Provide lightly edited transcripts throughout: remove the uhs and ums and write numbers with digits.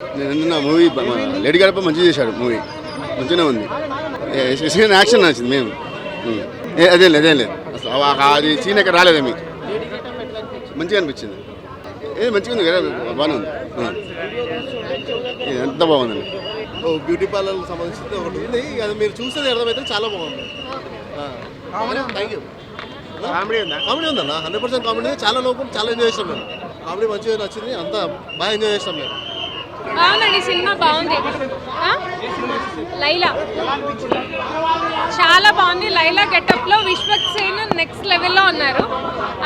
నిన్న movie lady గడప మంచిగా చేశాడు. మూవీ మంచిగానే ఉంది. ఎస్పెషల్గా యాక్షన్ నచ్చింది మేము. అదేం లేదు అసలు అది సీన్ ఎక్కడ రాలేదేమి. మంచిగా అనిపించింది. మంచిగా ఉంది కదా, బాగానే ఉంది. ఎంత బాగుందండి. బ్యూటీ పార్లర్కి సంబంధించింది ఒకటి ఉంది. అది మీరు చూసేది అర్థమైతే చాలా బాగుంది. Thank you. కామెడీ ఉందన్న, 100% కామెడీ. చాలా లోపల చాలా ఎంజాయ్ చేస్తాం మేము. కామెడీ మంచిగా నచ్చింది, అంతా బాగా ఎంజాయ్ చేస్తాం మేము. బాగుందండి, సినిమా బాగుంది. లైలా చాలా బాగుంది. లైలా గెటప్లో విశ్వక్ సేన్ నెక్స్ట్ లెవెల్లో ఉన్నారు.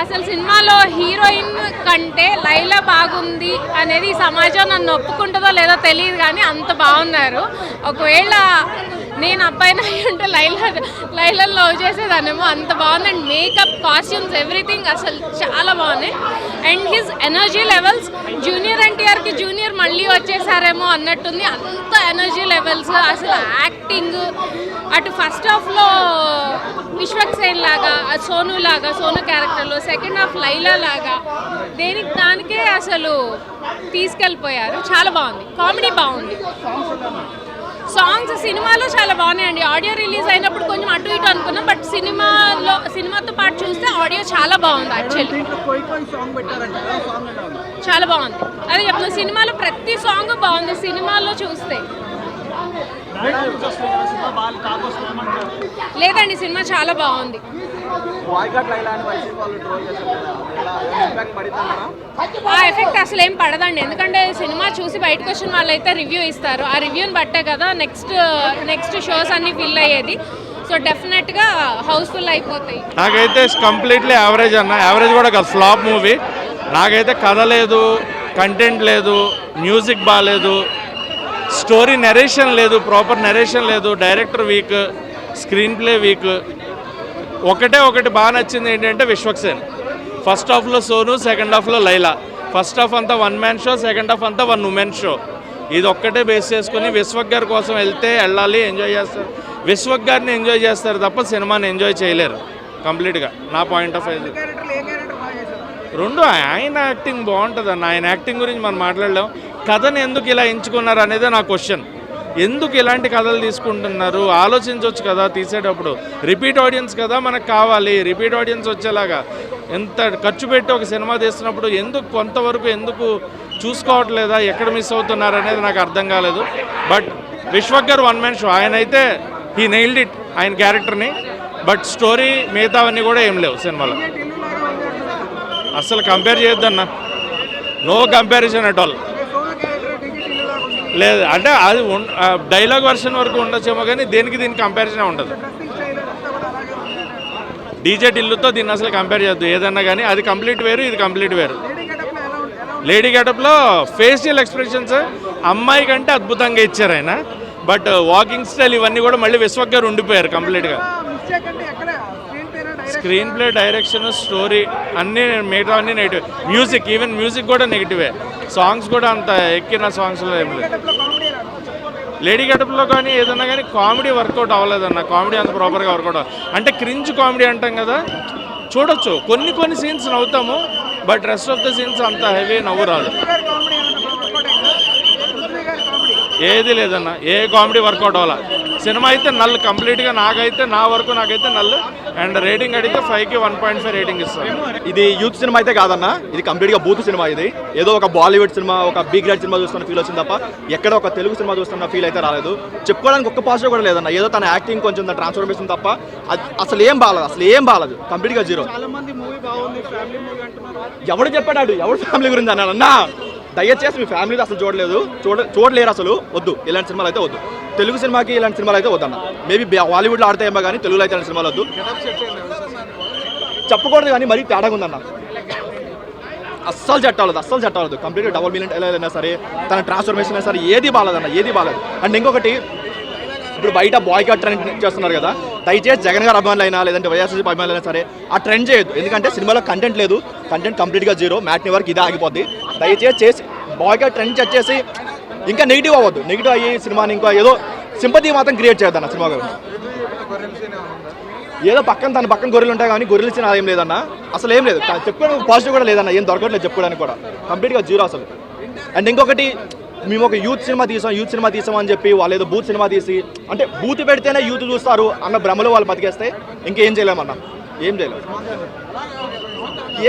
అసలు సినిమాలో హీరోయిన్ కంటే లైలా బాగుంది అనేది ఈ సమాజం నన్ను ఒప్పుకుంటుందో లేదో తెలియదు, కానీ అంత బాగున్నారు. ఒకవేళ నేను అబ్బాయిని అంటే లైలా లవ్ చేసేదానేమో, అంత బాగుందండి. మేకప్, కాస్ట్యూమ్స్, ఎవ్రీథింగ్ అసలు చాలా బాగున్నాయి. And his energy levels junior ఎన్టీఆర్కి జూనియర్ మళ్ళీ వచ్చేసారేమో అన్నట్టుంది. అంత ఎనర్జీ లెవెల్స్, అసలు యాక్టింగ్, అటు ఫస్ట్ హాఫ్లో విశ్వక్ సేన్ లాగా, సోను క్యారెక్టర్లో, సెకండ్ హాఫ్ లైలా లాగా దానికే అసలు తీసుకెళ్ళిపోయారు. చాలా బాగుంది. కామెడీ బాగుంది. సాంగ్స్ సినిమాలో చాలా బాగున్నాయండి. ఆడియో రిలీజ్ అయినప్పుడు కొంచెం అటు ఇటు అనుకున్నాం, బట్ సినిమాతో పాటు చూస్తే ఆడియో చాలా బాగుంది. యాక్చువల్లీ చాలా బాగుంది. అదే చెప్తున్నా, సినిమాలో ప్రతి సాంగ్ బాగుంది. సినిమాలో చూస్తే లేదండి, సినిమా చాలా బాగుంది. ఆ ఎఫెక్ట్ అసలు ఏం పడదండి, ఎందుకంటే సినిమా చూసి బయటకు వచ్చిన వాళ్ళైతే రివ్యూ ఇస్తారు. ఆ రివ్యూని బట్టే కదా నెక్స్ట్ షోస్ అన్ని ఫిల్ అయ్యేది. సో డెఫినెట్గా హౌస్ఫుల్ అయిపోతాయి. నాకైతే కంప్లీట్లీ యావరేజ్ అన్న, యావరేజ్ కూడా కాదు, ఫ్లాప్ మూవీ. నాకైతే కథ లేదు, కంటెంట్ లేదు, మ్యూజిక్ బాగాలేదు, స్టోరీ నెరేషన్ లేదు, ప్రాపర్ నెరేషన్ లేదు, director week, screen play week. ఒకటి బాగా నచ్చింది ఏంటంటే విశ్వక్ సేన్. ఫస్ట్ హాఫ్లో సోను, సెకండ్ హాఫ్లో లైలా. ఫస్ట్ హాఫ్ అంతా one man show, second half అంతా వన్ ఉమెన్ షో. ఇది ఒక్కటే బేస్ చేసుకుని విశ్వక్ గారి కోసం వెళ్ళాలి, ఎంజాయ్ చేస్తారు. విశ్వక్ గారిని ఎంజాయ్ చేస్తారు తప్ప సినిమాని ఎంజాయ్ చేయలేరు కంప్లీట్గా, నా పాయింట్ ఆఫ్ వ్యూ. రెండు ఆయన యాక్టింగ్ బాగుంటుంది అన్న. ఆయన యాక్టింగ్ గురించి మనం మాట్లాడలేం. కథను ఎందుకు ఇలా ఎంచుకున్నారు అనేదే నా క్వశ్చన్. ఎందుకు ఇలాంటి కథలు తీసుకుంటున్నారు? ఆలోచించవచ్చు కదా తీసేటప్పుడు. రిపీట్ ఆడియన్స్ కదా మనకు కావాలి, రిపీట్ ఆడియన్స్ వచ్చేలాగా. ఎంత ఖర్చు పెట్టి ఒక సినిమా తీస్తున్నప్పుడు కొంతవరకు ఎందుకు చూసుకోవట్లేదా, ఎక్కడ మిస్ అవుతున్నారు అనేది నాకు అర్థం కాలేదు. బట్ విశ్వక్ గారు వన్ మ్యాన్ షో. ఆయన అయితే హీ నెయిల్డ్ ఇట్ ఆయన క్యారెక్టర్ని. బట్ స్టోరీ మిగతావన్నీ కూడా ఏం లేవు సినిమాలో. అస్సలు కంపేర్ చేయొద్దన్న, నో కంపారిజన్ అట్ ఆల్. లేదు అంటే అది డైలాగ్ వర్షన్ వరకు ఉండొచ్చేమో, కానీ దీనికి కంపారిజన్ ఉండదు. డీజే టిల్లుతో దీన్ని అసలు కంపేర్ చేయొద్దు ఏదన్నా కానీ. అది కంప్లీట్ వేరు, ఇది కంప్లీట్ వేరు. లేడీ గెటప్లో ఫేషియల్ ఎక్స్ప్రెషన్స్ అమ్మాయి కంటే అద్భుతంగా ఇచ్చారు ఆయన. బట్ వాకింగ్ స్టైల్ ఇవన్నీ కూడా మళ్ళీ విశ్వక్ గారు ఉండిపోయారు కంప్లీట్గా. స్క్రీన్ ప్లే, డైరెక్షన్, స్టోరీ అన్నీ మిగతా అన్నీ నెగిటివ్. ఈవెన్ మ్యూజిక్ కూడా నెగిటివే. సాంగ్స్ కూడా అంత ఎక్కిన సాంగ్స్లో ఏం లేదు. లేడీ గెటప్లో కానీ ఏదన్నా కానీ కామెడీ వర్కౌట్ అవ్వలేదన్న. కామెడీ అంత ప్రాపర్గా వర్కౌట్ అంటే క్రింజ్ కామెడీ అంటాం కదా, చూడొచ్చు. కొన్ని సీన్స్ నవ్వుతాము, but rest of the scenes అంత హెవీ నవ్వు రాదు. ఏది లేదన్న, ఏ కామెడీ వర్కౌట్ అవ్వాల. సినిమా అయితే నల్ కంప్లీట్గా. నాకైతే నల్. అండ్ రేటింగ్ అడిగితే 5కి 1.5 రేటింగ్ ఇస్తాను. ఇది యూత్ సినిమా అయితే కాదన్న, ఇది కంప్లీట్గా బూత్ సినిమా. ఇది ఏదో ఒక బాలీవుడ్ సినిమా, ఒక బి గ్రేడ్ సినిమా చూస్తున్న ఫీల్ వచ్చింది తప్ప ఎక్కడ ఒక తెలుగు సినిమా చూస్తున్న ఫీల్ అయితే రాలేదు. చెప్పుకోవడానికి ఒక్క పాజిటివ్ కూడా లేదన్న. ఏదో తన యాక్టింగ్ కొంచెం ట్రాన్స్ఫర్మేషన్ తప్ప అసలు ఏం బాగాలేదు. కంప్లీట్గా జీరో. ఎవడు చెప్పాడు? ఎవడు ఫ్యామిలీ గురించి అన్నాడన్నా? దయచేసి మీ ఫ్యామిలీతో అసలు చూడలేరు అసలు. వద్దు, ఇలాంటి సినిమాలు అయితే వద్దు. తెలుగు సినిమాకి ఇలాంటి సినిమాలు అయితే వద్దన్న. మేబీ బాలీవుడ్లో ఆడతాయేమో కానీ తెలుగులో అయితే ఇలాంటి సినిమాలు వద్దు. చెప్పకూడదు కానీ మరీ తేడాగా ఉందన్న. అస్సలు చట్టాలదు. కంప్లీట్గా డబుల్ మిలియన్ అయినా సరే, తన ట్రాన్స్ఫర్మేషన్ అయినా సరే ఏది బాగాలేదు. అండ్ ఇంకొకటి, ఇప్పుడు బయట బాయ్కాట్ ట్రెండ్ చేస్తున్నారు కదా, దయచేసి జగన్ గారు అభిమానులు అయినా లేదంటే వైఎస్ఆర్సీపీ అభిమానులు అయినా సరే ఆ ట్రెండ్ చేయొద్దు. ఎందుకంటే సినిమాలో కంటెంట్ లేదు, కంటెంట్ కంప్లీట్గా జీరో. మ్యాట్ని వరకు ఇదే ఆగిపోద్ది. దయచేసి చేసి బాయ్కాట్ ట్రెండ్ చేసి ఇంకా నెగిటివ్ అవ్వద్దు. నెగిటివ్ అయ్యి సినిమాని ఇంకా ఏదో సింపతి మాత్రం క్రియేట్ చేయొద్దన్న సినిమా గురించి. ఏదో తన పక్కన గొర్రెలు ఉంటాయి కానీ గొర్రెలు ఇచ్చిన ఏం లేదన్న. అసలు ఏం లేదు, చెప్పుకోవడానికి పాజిటివ్ కూడా లేదన్న. ఏం దొరకట్లేదు చెప్పుకోవడానికి కూడా. కంప్లీట్గా జీరో అసలు. అండ్ ఇంకొకటి, మేము ఒక యూత్ సినిమా తీసాం అని చెప్పి వాళ్ళు ఏదో బూత్ సినిమా తీసి అంటే బూత్ పెడితేనే యూత్ చూస్తారు అన్న భ్రమలో వాళ్ళు బతికేస్తే ఇంకేం చేయలేమన్నా, ఏం చేయలేము.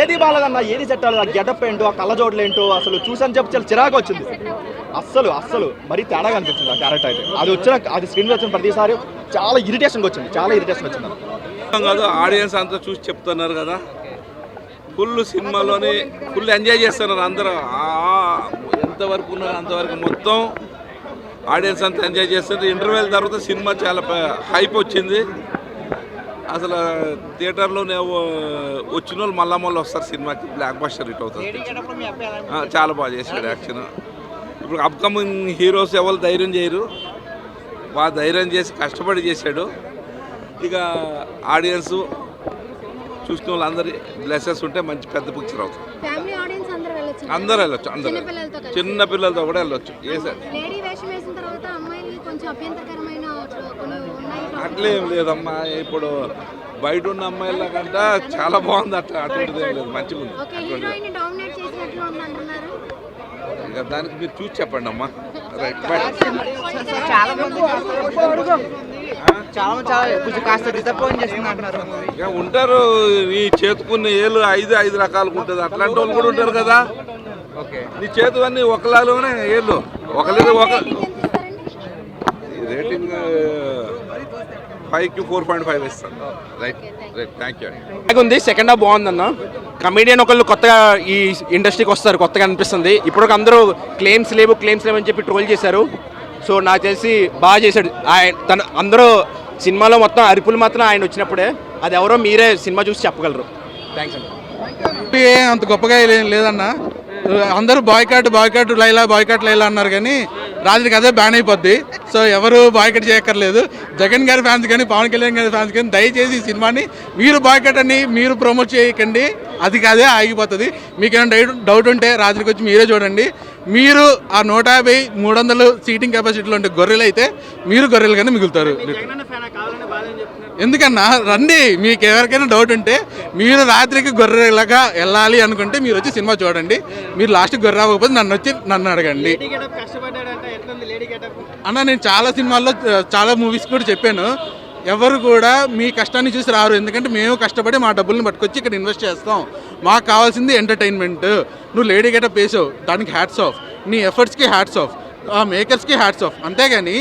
ఏది బాగాలేదన్నా, ఏది సెట్ అవ్వలేదు. ఆ గెటప్ ఏంటో, ఆ కళ్ళజోడులు ఏంటో అసలు చూసని చెప్పి చాలా చిరాకు వచ్చింది. అస్సలు మరీ తేడాగా అనిపించింది ఆ క్యారెక్టర్ అయితే. అది స్క్రీన్ వచ్చిన ప్రతిసారి చాలా ఇరిటేషన్గా వచ్చింది. కాదు, ఆడియన్స్ అంతా చూసి చెప్తున్నారు కదా, ఫుల్ సినిమాలోని ఫుల్ ఎంజాయ్ చేస్తున్నారు అందరూ. ఎంతవరకు ఉన్నారు అంతవరకు మొత్తం ఆడియన్స్ అంతా ఎంజాయ్ చేస్తారు. ఇంటర్వెల్ తర్వాత సినిమా చాలా హైప్ వచ్చింది. అసలు థియేటర్లోనే వచ్చిన వాళ్ళు మళ్ళీ వస్తారు సినిమాకి. బ్లాక్ బస్టర్ హిట్ అవుతుంది. చాలా బాగా చేశాడు యాక్షన్. ఇప్పుడు అప్కమింగ్ హీరోస్ ఎవరు ధైర్యం చేయరు, బాగా ధైర్యం చేసి కష్టపడి చేశాడు. ఇక ఆడియన్స్ చూసిన వాళ్ళందరి బ్లెస్సెస్ ఉంటే మంచి పెద్ద పిక్చర్ అవుతుంది. అందరూ వెళ్ళొచ్చు, చిన్న పిల్లలతో కూడా వెళ్ళొచ్చు. అట్లేం లేదమ్మా, ఇప్పుడు బయట ఉన్న అమ్మాయిల కంటే చాలా బాగుంది. అటువంటిది ఏం లేదు, మంచిగా ఉంది. ఇక దానికి మీరు చూసి చెప్పండి అమ్మా. రైట్, ఇక ఉంటారు. నీ చేతుకున్న ఏళ్ళు ఐదు రకాలుగా ఉంటుంది. అట్లాంటి వాళ్ళు కూడా ఉంటారు కదా. నీ చేతు అన్నీ ఒకలాలోనే ఏళ్ళు ఒకలేదు. రేటింగ్ 5కి 4.5 ఇస్తాను. Right, thank you. ఉంది. సెకండ్ హాఫ్ బాగుందన్న. కమీడియన్ ఒకళ్ళు కొత్తగా ఈ ఇండస్ట్రీకి వస్తారు, కొత్తగా అనిపిస్తుంది. ఇప్పుడు అందరూ క్లెయిమ్స్ లేవు అని చెప్పి ట్రోల్ చేశారు. సో నాకు తెలిసి బాగా చేశాడు ఆయన. అందరూ సినిమాలో మొత్తం అరుపులు మాత్రం ఆయన వచ్చినప్పుడే. అది ఎవరో మీరే సినిమా చూసి చెప్పగలరు. థ్యాంక్స్ అండి. అంత గొప్పగా లేదన్న. అందరూ బాయ్కాట్ లైలా అన్నారు, కానీ రాత్రికి అదే బ్యాన్ అయిపోద్ది. సో ఎవరు బాయ్కట్ చేయక్కర్లేదు. జగన్ గారి ఫ్యాన్స్ కానీ పవన్ కళ్యాణ్ గారి ఫ్యాన్స్ కానీ దయచేసి ఈ సినిమాని మీరు బాయ్కట్ అని మీరు ప్రమోట్ చేయకండి. అది కాదే ఆగిపోతుంది. మీకు ఏమైనా డౌట్ ఉంటే రాత్రికి వచ్చి మీరే చూడండి. మీరు ఆ 150, 300 సీటింగ్ కెపాసిటీలో ఉంటే గొర్రెలు అయితే మీరు గొర్రెలుగానే మిగులుతారు. ఎందుకన్నా రండి, మీకు ఎవరికైనా డౌట్ ఉంటే మీరు రాత్రికి గొర్రెలాగా వెళ్ళాలి అనుకుంటే మీరు వచ్చి సినిమా చూడండి. మీరు లాస్ట్ గొర్రె అవ్వకపోతే నన్ను అడగండి అన్న. నేను చాలా సినిమాల్లో చాలా మూవీస్ కూడా చెప్పాను, ఎవరు కూడా మీ కష్టాన్ని చూసి రారు. ఎందుకంటే మేము కష్టపడి మా డబ్బుల్ని పట్టుకొచ్చి ఇక్కడ ఇన్వెస్ట్ చేస్తాం. మాకు కావాల్సింది ఎంటర్టైన్మెంట్. నువ్వు లేడీ గెటప్ వేసావు, దానికి హ్యాట్స్ ఆఫ్. నీ ఎఫర్ట్స్కి హ్యాట్స్ ఆఫ్, ఆ మేకర్స్కి హ్యాట్స్ ఆఫ్. అంతేగాని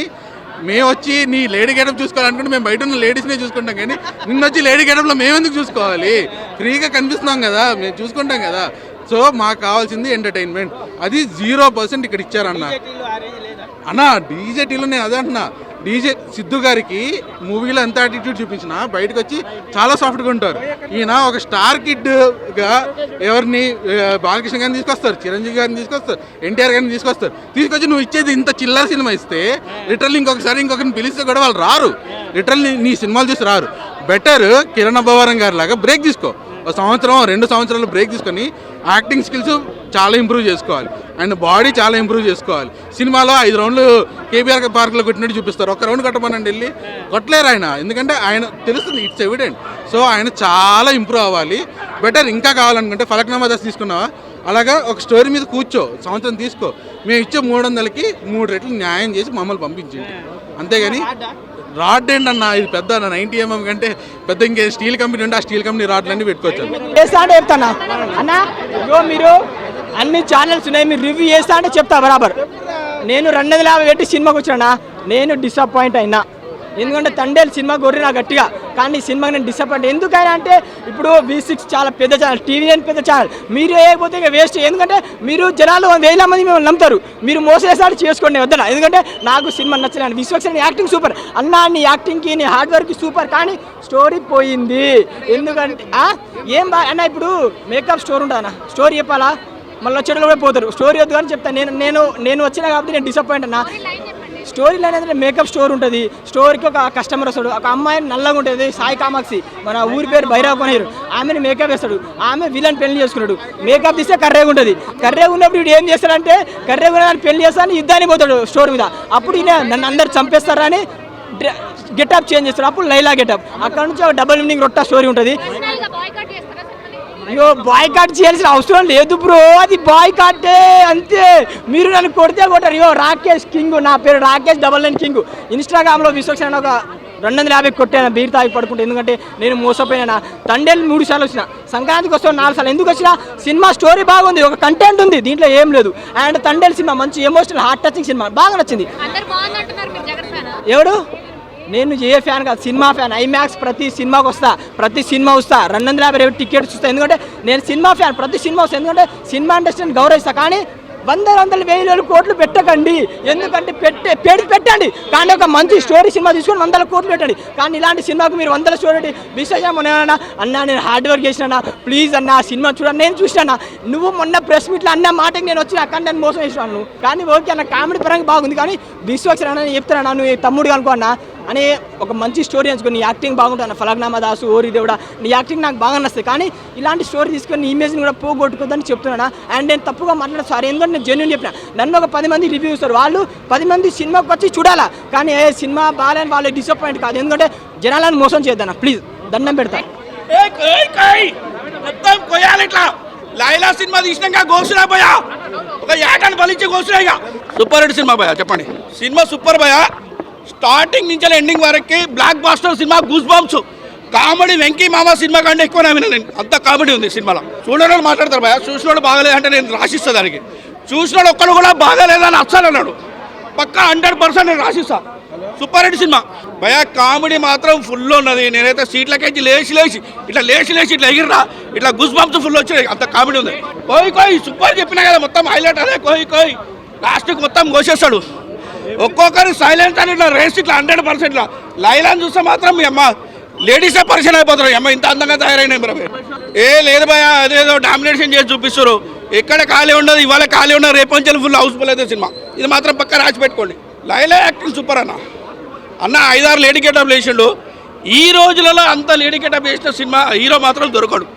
మేము వచ్చి నీ లేడీ గెటప్ చూసుకోవాలనుకుంటే మేము బయట ఉన్న లేడీస్నే చూసుకుంటాం, కానీ నిన్న వచ్చి లేడీ గెటప్లో మేము ఎందుకు చూసుకోవాలి? ఫ్రీగా కనిపిస్తున్నాం కదా, మేము చూసుకుంటాం కదా. సో మాకు కావాల్సింది ఎంటర్టైన్మెంట్. అది 0% ఇక్కడ ఇచ్చారన్న. అన్నా డీజేటీలో నేను అదే అంటున్నా. డీజే సిద్ధు గారికి మూవీలో ఎంత యాటిట్యూడ్ చూపించినా బయటకు వచ్చి చాలా సాఫ్ట్గా ఉంటారు. ఈయన ఒక స్టార్ కిడ్గా ఎవరిని బాలకృష్ణ గారిని తీసుకొస్తారు, చిరంజీవి గారిని తీసుకొస్తారు, ఎన్టీఆర్ గారిని తీసుకొచ్చి నువ్వు ఇచ్చేది ఇంత చిల్లర సినిమా ఇస్తే లిటరల్లీ ఇంకొకరిని పిలిస్తే కూడా వాళ్ళు రారు. లిటరల్లీ నీ సినిమాలు చూసి రారు. బెటర్ కిరణ్ అబ్బవరం గారి లాగా బ్రేక్ తీసుకో. 1 సంవత్సరం 2 సంవత్సరాలు బ్రేక్ తీసుకొని యాక్టింగ్ స్కిల్స్ చాలా ఇంప్రూవ్ చేసుకోవాలి, అండ్ బాడీ చాలా ఇంప్రూవ్ చేసుకోవాలి. సినిమాలో 5 రౌండ్లు కేబీఆర్ పార్క్లో కొట్టినట్టు చూపిస్తారు. 1 రౌండ్ కొట్టమనండి వెళ్ళి కొట్టలేరు ఆయన, ఎందుకంటే ఆయన తెలుస్తుంది, ఇట్స్ ఎవిడెంట్. సో ఆయన చాలా ఇంప్రూవ్ అవ్వాలి. బెటర్ ఇంకా కావాలనుకుంటే ఫలక్నామా దశ తీసుకున్నావా, అలాగా ఒక స్టోరీ మీద కూర్చో, సంవత్సరం తీసుకో. మేము ఇచ్చే 300కి 3 రెట్లు న్యాయం చేసి మమ్మల్ని పంపించండి. అంతేగాని రాడ్ ఏంటన్నా, ఇది పెద్ద 90mm కంటే పెద్ద ఇంకే స్టీల్ కంపెనీ ఉంటే ఆ స్టీల్ కంపెనీ రాడ్లన్నీ పెట్టుకోవచ్చు. చెప్తానా అన్నా, మీరు అన్ని ఛానల్స్ ఉన్నాయి, మీరు రివ్యూ చేస్తా అంటే చెప్తా బరాబర్. నేను 250 పెట్టి సినిమాకి వచ్చానా, నేను డిసప్పాయింట్ అయినా. ఎందుకంటే తండేలు సినిమా కొర్రినా గట్టిగా, కానీ ఈ సినిమాకి నేను డిసప్పాయింట్. ఎందుకైనా అంటే ఇప్పుడు V6 చాలా పెద్ద ఛానల్, TVN పెద్ద ఛానల్, మీరు వేయకపోతే ఇక వేస్ట్. ఎందుకంటే మీరు జనాలు 1000 మంది మిమ్మల్ని నమ్ముతారు, మీరు మోసేసారి చేసుకోండి వద్దన. ఎందుకంటే నాకు సినిమా నచ్చలేదు. విశ్వక్సేన్ యాక్టింగ్ సూపర్ అన్నా, నీ యాక్టింగ్కి నీ హార్డ్ వర్క్కి సూపర్, కానీ స్టోరీ పోయింది. ఎందుకంటే ఏం అన్న, ఇప్పుడు మేకప్ స్టోరీ ఉంటుంది అన్న, స్టోరీ చెప్పాలా, మళ్ళీ వచ్చేటప్పుడు కూడా పోతారు. స్టోరీ వద్దు కానీ చెప్తాను. నేను వచ్చినా కాబట్టి నేను డిసప్పాయింట్ అన్న. స్టోరీ లైన్ అంటే మేకప్ స్టోర్ ఉంటుంది. స్టోర్కి ఒక కస్టమర్ వస్తాడు, ఒక అమ్మాయి నల్లగా ఉంటుంది, సాయి కామాక్షి, మన ఊరి పేరు భైరవ కొనేరు, ఆమెను మేకప్ వేస్తాడు. ఆమె విలన్ పెళ్లి చేసుకున్నాడు, మేకప్ తీస్తే కర్రేగా ఉంటుంది. కర్రేగా ఉన్నప్పుడు వీడు ఏం చేస్తాడంటే, కర్రేగా ఉన్న పెళ్లి చేస్తాను యుద్ధానికి పోతాడు స్టోర్ మీద. అప్పుడు ఈయన నన్ను అందరు చంపేస్తారా అని గెటప్ చేంజ్ చేస్తాడు. అప్పుడు లైలా గెటప్. అక్కడ నుంచి ఒక డబుల్ మీనింగ్ రొట్టా స్టోరీ ఉంటుంది. అయ్యో బాయ్కాట్ చేయాల్సిన అవసరం లేదు బ్రో, అది బాయ్కాటే అంతే. మీరు నన్ను కొడితే కొట్టారు. అయ్యో రాకేష్ కింగ్, నా పేరు రాకేష్ 99 కింగ్. ఇన్స్టాగ్రామ్లో విశ్వక్సేన ఒక 250 కొట్టాను బీర్ తాగి పడుకుంటే, ఎందుకంటే నేను మోసపోయినా. తండేలు 3 సార్లు వచ్చిన, సంక్రాంతికి వస్తాను 4 సార్లు. ఎందుకు వచ్చినా? సినిమా స్టోరీ బాగుంది, ఒక కంటెంట్ ఉంది, దీంట్లో ఏం లేదు. అండ్ తండేలు సినిమా మంచి ఎమోషనల్ హార్ట్ టచింగ్ సినిమా, బాగా నచ్చింది. ఎవడు? నేను ఏ ఫ్యాన్ కాదు, సినిమా ఫ్యాన్. ఐమాక్స్ ప్రతి సినిమాకి వస్తా, ప్రతి సినిమా వస్తా. 250 టికెట్స్ వస్తాయి, ఎందుకంటే నేను సినిమా ఫ్యాన్. ప్రతి సినిమా వస్తా, ఎందుకంటే సినిమా ఇండస్ట్రీని గౌరవిస్తా. కానీ 100 వేలు కోట్లు పెట్టకండి, ఎందుకంటే పెట్టండి. కానీ ఒక మంచి స్టోరీ సినిమా తీసుకొని 100 కోట్లు పెట్టండి. కానీ ఇలాంటి సినిమాకు మీరు 100 స్టోరీ పెట్టి విశ్వజమన్నా అన్నా నేను హార్డ్ వర్క్ చేసినా, ప్లీజ్ అన్న ఆ సినిమా చూడండి. నేను చూసినా, నువ్వు మొన్న ప్రెస్ మీట్లో అన్న మాటకి నేను వచ్చి అక్కడ నేను మోసం చేసినాను. కానీ ఓకే అన్న, కామెడీ పరంగా బాగుంది. కానీ విశ్వక్సేన చెప్తాను, నువ్వు తమ్ముడు అనుకో అన్న అని ఒక మంచి స్టోరీ ఎంచుకొని, నీ యాక్టింగ్ బాగుంటుంది. ఫలక్నామా దాసు, ఓరి దేవుడా, నీ యాక్టింగ్ నాకు బాగా నచ్చుతుంది. కానీ ఇలాంటి స్టోరీ తీసుకొని నీ ఇమేజ్ని కూడా పోగొట్టుకోద్దని చెప్తున్నాను. అండ్ నేను తప్పుగా మాట్లాడాను సారీ, ఎందుకంటే నేను జెన్యూన్ చెప్పిన. నన్ను ఒక 10 మంది రివ్యూ ఇస్తారు, వాళ్ళు 10 మంది సినిమాకి వచ్చి చూడాలా. కానీ ఏ సినిమా బాగాలేని వాళ్ళు డిసప్పాయింట్ కాదు, ఎందుకంటే జనాలను మోసం చేయొద్దన్న, ప్లీజ్ దండం పెడతా. మొత్తం కొయ్యాలి ఇట్లా. లైలా సినిమా తీసినాక గోసురా పోయా, ఒక ఏటాన్ని బలించి గోసురా. ఇక సూపర్ హిట్ సినిమా భయ, చెప్పండి. సినిమా సూపర్ భయ, స్టార్టింగ్ నుంచి ఎండింగ్ వరకు blockbuster cinema. Goose bumps comedy. Venky Mama cinema కంటే ఎక్కువ నమ్మిన నేను, అంత కామెడీ ఉంది సినిమాలో. చూడడం మాట్లాడతారు భయ, చూసినోడు బాగలేదంటే నేను రాసిస్తా దానికి. చూసినోడు ఒక్కడు కూడా బాగాలేదని అస్సలు అన్నాడు, పక్కా 100% నేను రాసిస్తా. సూపర్ హిట్ సినిమా భయ. కామెడీ మాత్రం ఫుల్ ఉన్నది. నేనైతే సీట్లకేసి లేచి ఇట్లా ఎగిరిరా, ఇట్లా గుస్ బంప్స్ ఫుల్ వచ్చినాయి, అంత కామెడీ ఉంది. కోయి సూపర్ చెప్పినా కదా, మొత్తం హైలైట్ అదే. కోయి లాస్ట్కి మొత్తం కోసేస్తాడు. ఒక్కొక్కరు సైలెంట్ అని ఇట్లా రేస్ ఇట్లా 100%. లైలాని చూస్తే మాత్రం మీ అమ్మ లేడీసే పరిచయం అయిపోతారు. అమ్మ ఇంత అందంగా తయారైనాయి మరి. లేదు భయ, అదేదో డామినేషన్ చేసి చూపిస్తారు. ఎక్కడ ఖాళీ ఉండదు, ఇవాళ ఖాళీ ఉండదు, రేపు నుంచి ఫుల్ హౌస్ఫుల్ అయితే సినిమా. ఇది మాత్రం పక్క రాసి పెట్టుకోండి. లైలా యాక్టింగ్ సూపర్ అన్న. 5-6 లేడీ గెటప్ వేసిండు. ఈ రోజులలో అంత లేడీ గెటప్ వేసిన సినిమా హీరో మాత్రం దొరకడు.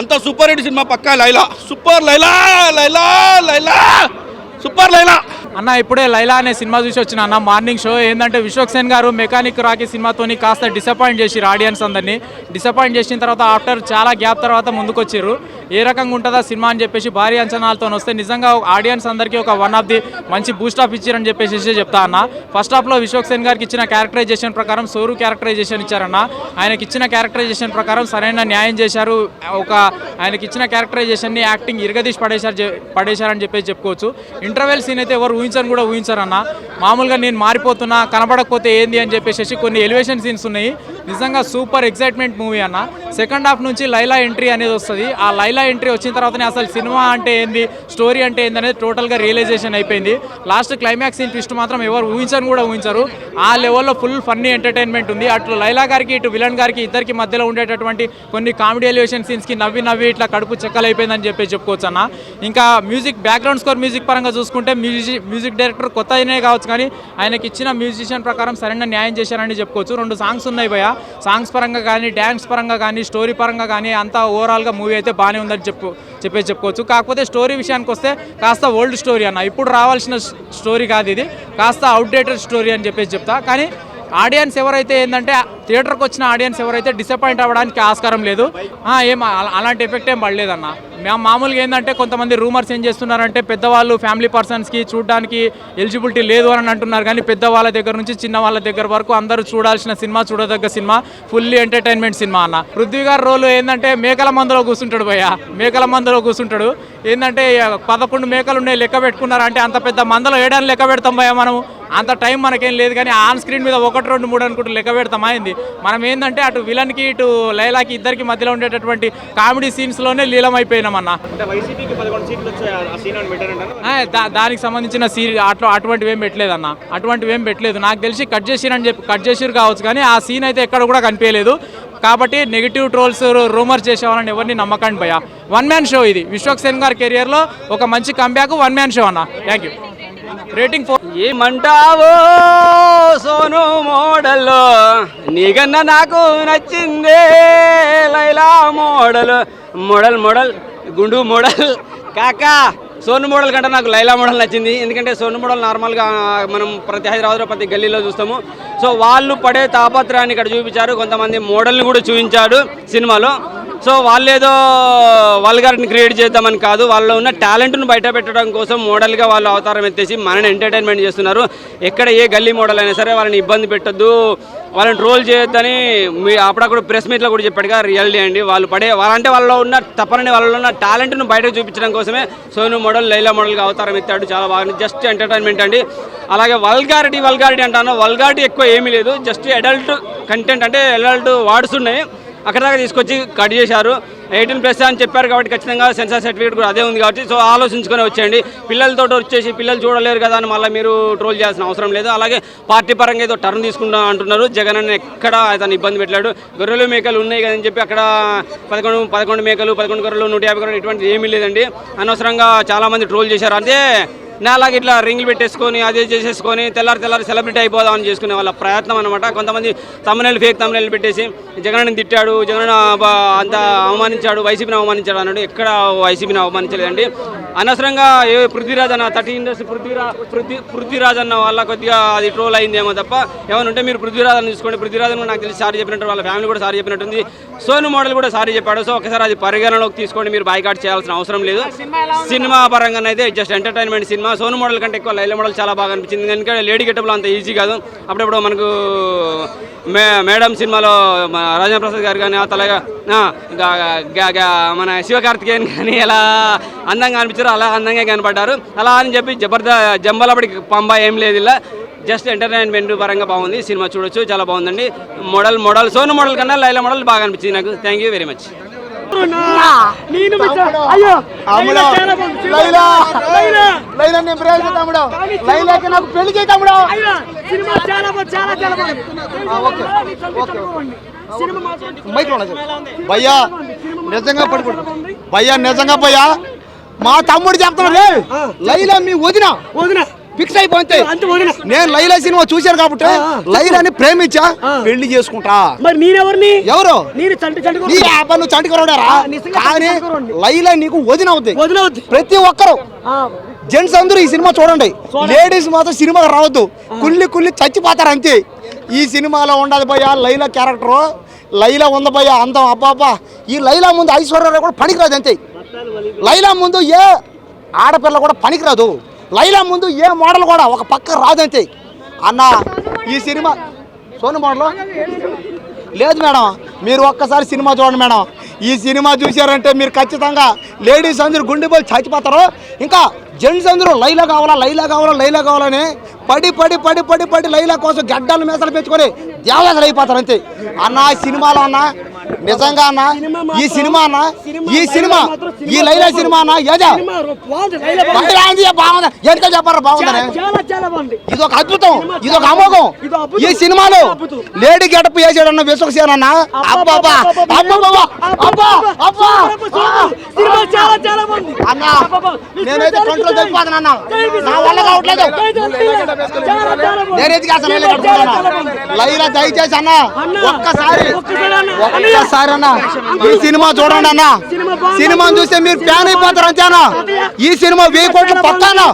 అంత సూపర్ హిట్ సినిమా పక్కా. లైలా సూపర్, లైలా సూపర్ లైలా అన్న. ఇప్పుడే లైలా అనే సినిమా చూసి వచ్చిన అన్న, మార్నింగ్ షో. ఏంటంటే విశ్వక్సేన్ గారు మెకానిక్ రాకీ సినిమాతోని కాస్త డిసప్పాయింట్ చేసిరు ఆడియన్స్ అందరినీ. డిసప్పాయింట్ చేసిన తర్వాత ఆఫ్టర్ చాలా గ్యాప్ తర్వాత ముందుకు వచ్చారు. ఏ రకంగా ఉంటుందా సినిమా అని చెప్పేసి భారీ అంచనాలతో వస్తే నిజంగా ఆడియన్స్ అందరికీ ఒక వన్ ఆఫ్ ది మంచి బూస్ట్ ఆఫ్ ఇచ్చారని చెప్పేసి చెప్తా అన్న. ఫస్ట్ హాఫ్లో విశ్వక్సేన్ గారికి ఇచ్చిన క్యారెక్టరేజేషన్ ప్రకారం సోరు క్యారెక్టరైజేషన్ ఇచ్చారన్న. ఆయనకి ఇచ్చిన క్యారెక్టరైజేషన్ ప్రకారం సరైన న్యాయం చేశారు. ఆయనకి ఇచ్చిన క్యారెక్టరైజేషన్ని యాక్టింగ్ ఇరగదీసి పడేశారని చెప్పేసి చెప్పుకోవచ్చు. ఇంటర్వెల్ సీన్ అయితే ఎవరు ఊహించారన్న. మామూలుగా నేను మారిపోతున్నా, కనబడకపోతే ఏంది అని చెప్పేసి కొన్ని ఎలివేషన్ సీన్స్ ఉన్నాయి. నిజంగా సూపర్ ఎక్సైట్మెంట్ మూవీ అన్న. సెకండ్ హాఫ్ నుంచి లైలా ఎంట్రీ అనేది వస్తుంది. ఆ లైలా ఎంట్రీ వచ్చిన తర్వాతనే అసలు సినిమా అంటే ఏంది, స్టోరీ అంటే ఏంది అనేది టోటల్గా రియలైజేషన్ అయిపోయింది. లాస్ట్ క్లైమాక్స్ సీన్ ట్విస్ట్ మాత్రం ఎవరు ఊహించరు. ఆ లెవెల్లో ఫుల్ ఫన్నీ ఎంటర్టైన్మెంట్ ఉంది. అటు లైలా గారికి ఇటు విలన్ గారికి ఇద్దరికి మధ్యలో ఉండేటటువంటి కొన్ని కామెడీ ఎలివేషన్ సీన్స్కి నవ్వి ఇట్లా కడుపు చెక్కలైపోయిందని చెప్పేసి చెప్పుకోవచ్చు అన్న. ఇంకా మ్యూజిక్, బ్యాక్గ్రౌండ్ స్కోర్ మ్యూజిక్ పరంగా చూసుకుంటే మ్యూజిక్ డైరెక్టర్ కొత్త అయినే కావచ్చు, కానీ ఆయనకి ఇచ్చిన మ్యూజిషియన్ ప్రకారం సరైన న్యాయం చేశారని చెప్పుకోవచ్చు. 2 సాంగ్స్ ఉన్నాయి భయ. సాంగ్స్ పరంగా కానీ, డ్యాన్స్ పరంగా కానీ, స్టోరీ పరంగా కానీ అంతా ఓవరాల్గా మూవీ అయితే బాగానే ఉందని చెప్పుకోవచ్చు. కాకపోతే స్టోరీ విషయానికి వస్తే కాస్త ఓల్డ్ స్టోరీ అన్న. ఇప్పుడు రావాల్సిన స్టోరీ కాదు ఇది, కాస్త అవుట్డేటెడ్ స్టోరీ అని చెప్పేసి చెప్తా. కానీ ఆడియన్స్ ఎవరైతే ఏంటంటే థియేటర్కి వచ్చిన ఆడియన్స్ ఎవరైతే డిసప్పాయింట్ అవ్వడానికి ఆస్కారం లేదు. అలాంటి ఎఫెక్ట్ ఏం పడలేదన్న. మామూలుగా ఏంటంటే కొంతమంది రూమర్స్ ఏం చేస్తున్నారంటే పెద్దవాళ్ళు ఫ్యామిలీ పర్సన్స్కి చూడడానికి ఎలిజిబిలిటీ లేదు అని అంటున్నారు. కానీ పెద్దవాళ్ళ దగ్గర నుంచి చిన్న వాళ్ళ దగ్గర వరకు అందరూ చూడాల్సిన సినిమా, చూడదగ్గ సినిమా, ఫుల్లీ ఎంటర్టైన్మెంట్ సినిమా అన్న. పృథ్వీ గారి రోల్ ఏంటంటే మేకల మందులో కూర్చుంటాడు భయ్య. మేకల మందులో కూర్చుంటాడు. ఏంటంటే 11 మేకలు ఉన్నాయి లెక్క పెట్టుకున్నారంటే అంత పెద్ద మందలో ఏడాన్ని లెక్క పెడతాం భయ్య. మనము అంత టైం మనకేం లేదు, కానీ ఆన్ స్క్రీన్ మీద 1, 2, 3 అనుకుంటూ లెక్క పెడతాం అయింది. మనం ఏంటంటే అటు విలన్కి ఇటు లైలాకి ఇద్దరికి మధ్యలో ఉండేటటువంటి కామెడీ సీన్స్లోనే లీలమైపోయినామన్నా. దానికి సంబంధించిన అటువంటివి ఏం పెట్టలేదన్న. అటువంటివి ఏం పెట్టలేదు. నాకు తెలిసి కట్ చేసిరు కావచ్చు, కానీ ఆ సీన్ అయితే ఎక్కడ కూడా కనిపించలేదు. కాబట్టి నెగిటివ్ ట్రోల్స్, రూమర్స్ చేసేవాళ్ళని ఎవరిని నమ్మకండి భయ్య. 1 మ్యాన్ షో ఇది. విశ్వక్సేన్ గారి కెరియర్లో ఒక మంచి కంబ్యాక్ 1 మ్యాన్ షో అన్న. Thank you. రేటింగ్ 4. ఏమంటావో సోను మోడల్, నీకన్నా నాకు నచ్చిందే లైలా మోడల్. మోడల్ గుండు మోడల్ కాకా. సోను మోడల్ కంటే నాకు లైలా మోడల్ నచ్చింది. ఎందుకంటే సోను మోడల్ నార్మల్గా మనం ప్రతి హైదరాబాద్లో ప్రతి గల్లీలో చూస్తాము. సో వాళ్ళు పడే తాపత్రయాన్ని ఇక్కడ చూపించారు. కొంతమంది మోడల్ని కూడా చూపించాడు సినిమాలో. సో వాళ్ళేదో వల్గారిటీని క్రియేట్ చేద్దామని కాదు, వాళ్ళలో ఉన్న టాలెంట్ను బయట పెట్టడం కోసం మోడల్గా వాళ్ళు అవతారం ఎత్తేసి మనని ఎంటర్టైన్మెంట్ చేస్తున్నారు. ఎక్కడ ఏ గల్లీ మోడల్ అయినా సరే వాళ్ళని ఇబ్బంది పెట్టొద్దు, వాళ్ళని ట్రోల్ చేయొద్దని అప్పుడప్పుడు ప్రెస్ మీట్లో కూడా చెప్పాడుగా రియాలిటీ అండి. వాళ్ళంటే వాళ్ళలో ఉన్న తప్పనని వాళ్ళలో ఉన్న టాలెంట్ను బయటకు చూపించడం కోసమే సోను మోడల్ లైలా మోడల్గా అవతారం ఎత్తాడు. చాలా బాగా జస్ట్ ఎంటర్టైన్మెంట్ అండి. అలాగే వల్గారిటీ అంటాను, వల్గారిటీ ఎక్కువ ఏమీ లేదు, జస్ట్ అడల్ట్ కంటెంట్ అంటే అడల్ట్ వార్డ్స్ ఉన్నాయి, అక్కడ దాకా తీసుకొచ్చి కట్ చేశారు. 18+ అని చెప్పారు కాబట్టి ఖచ్చితంగా సెన్సార్ సర్టిఫికేట్ కూడా అదే ఉంది కాబట్టి సో ఆలోచించుకొని వచ్చేయండి. పిల్లలతో వచ్చేసి పిల్లలు చూడలేరు కదా అని మళ్ళీ మీరు ట్రోల్ చేయాల్సిన అవసరం లేదు. అలాగే పార్టీ పరంగా ఏదో టర్న్ తీసుకుంటా అంటున్నారు. జగన్ అని ఎక్కడ అతను ఇబ్బంది పెట్టాడు. గొర్రెలు మేకలు ఉన్నాయి కదని చెప్పి అక్కడ 11 మేకలు 11 గొర్రెలు 150 గొర్రెలు ఇటువంటిది ఏమీ లేదండి. అనవసరంగా చాలామంది ట్రోల్ చేశారు. అంటే అలాగే ఇట్లా రింగులు పెట్టేసుకొని అదే చేసేసుకొని తెల్లారి సెలబ్రిటీ అయిపోదామని చేసుకునే వాళ్ళ ప్రయత్నం అనమాట. కొంతమంది ఫేక్ తమ్మునేల్ పెట్టేసి జగన్ తిట్టాడు, జగన్ అంత అవమానించాడు, వైసీపీని అవమానించాడు అన్నాడు. ఎక్కడ వైసీపీని అవమానించలేదండి. అనవసరంగా పృథ్వీరాజ్ అన్న 30 ఇండస్ట్రీ పృథ్వీరాజ్ అన్న వల్ల కొద్దిగా అది ట్రోల్ అయిందేమో తప్ప ఏమనుంటే మీరు పృథ్వీరాజ్ అని చూసుకోండి. పృథ్వీరాజ్ కూడా నాకు తెలిసి సారీ చెప్పినట్టు, వాళ్ళ ఫ్యామిలీ కూడా సారీ చెప్పినట్టుంది. సోను మోడల్ కూడా సారీ చెప్పాడు. సో ఒకసారి అది పరిగణలోకి తీసుకోండి, మీరు బాయ్కాట్ చేయాల్సిన అవసరం లేదు. సినిమా పరంగా అయితే just entertainment cinema. Sonu model కంటే ఎక్కువ లైలా మోడల్ చాలా బాగా అనిపించింది. ఎందుకంటే లేడీ గెటప్లో అంత ఈజీ కాదు. అప్పుడప్పుడు మనకు మేడం సినిమాలో రాజేంద్ర ప్రసాద్ గారు కానీ అలాగా మన శివకార్తికేయన్ కానీ ఎలా అందంగా అనిపించారో అలా అందంగా కనపడ్డారు. అలా అని చెప్పి జంబలపడి పంబా ఏం లేదు, ఇలా జస్ట్ ఎంటర్టైన్మెంట్ పరంగా బాగుంది. సినిమా చూడొచ్చు, చాలా బాగుందండి. మోడల్ సోను మోడల్ కన్నా లైలా మోడల్ బాగా అనిపించింది నాకు. Thank you very much. భయ్యా నిజంగా భయ్యా మా తమ్ముడు చెప్తున్నాడు, లైలా మీ వదిన ఫిక్స్ అయిపోతే నేను లైలా సినిమా చూశాను కాబట్టి లైలాని ప్రేమించా, పెళ్లి చేసుకుంటా. మరి నేనెవరిని? ఎవరు నువ్వు చంటికరాడారా? కానీ లైలా నీకు వదిన అవుద్ది. ప్రతి ఒక్కరు జెంట్స్ అందరూ ఈ సినిమా చూడండి, లేడీస్ మాత్రం సినిమాకి రావద్దు, కుళ్ళి చచ్చిపోతారు అంతే. ఈ సినిమాలో ఉండదు భయ్యా లైలా క్యారెక్టర్, లైలా ఉంది భయ్యా అందం. అబ్బాబ్బా ఈ లైలా ముందు ఐశ్వర్యరావు కూడా పనికిరాదు అంతే. లైలా ముందు ఏ ఆడపిల్ల కూడా పనికిరాదు. లైలా ముందు ఏ మోడల్ కూడా ఒక పక్క రాదంతే. అన్న ఈ సినిమా సోను మోడల్ లేదు మేడం, మీరు ఒక్కసారి సినిమా చూడండి మేడం. ఈ సినిమా చూశారంటే మీరు ఖచ్చితంగా లేడీస్ అందరూ గుండెపోయి చచ్చిపోతారు. ఇంకా జెంట్స్ అందరూ లైలా కావాలని పడి లైలా కోసం గడ్డలు మేసలు పెంచుకొని దేవతలు అయిపోతారు అంతే. అన్న సినిమాలో అన్న నిజంగా అన్న ఈ సినిమా ఈ లైలా సినిమా అన్న ఏదా బాగుంది, ఎంత చెప్పారు బాగుందని. ఇది ఒక అద్భుతం, ఇది ఒక అమోఘం. ఈ సినిమాలో లేడీ గెటప్ వేసాడన్న విశ్వక్సేన అన్న. అబ్బా అన్న నేనైతే కంట్రోల్ తగ్గిపోతాను అన్న, నా వల్ల కావట్లేదు. నేనైతే లైలా దయచేసి అన్న ఒక్కసారి అన్న ఈ సినిమా చూడండి అన్న. సినిమా చూస్తే మీరు ఫ్యాన్ అయిపోతారు అంతేనా. ఈ సినిమా 1000 కోట్లు పక్కానా.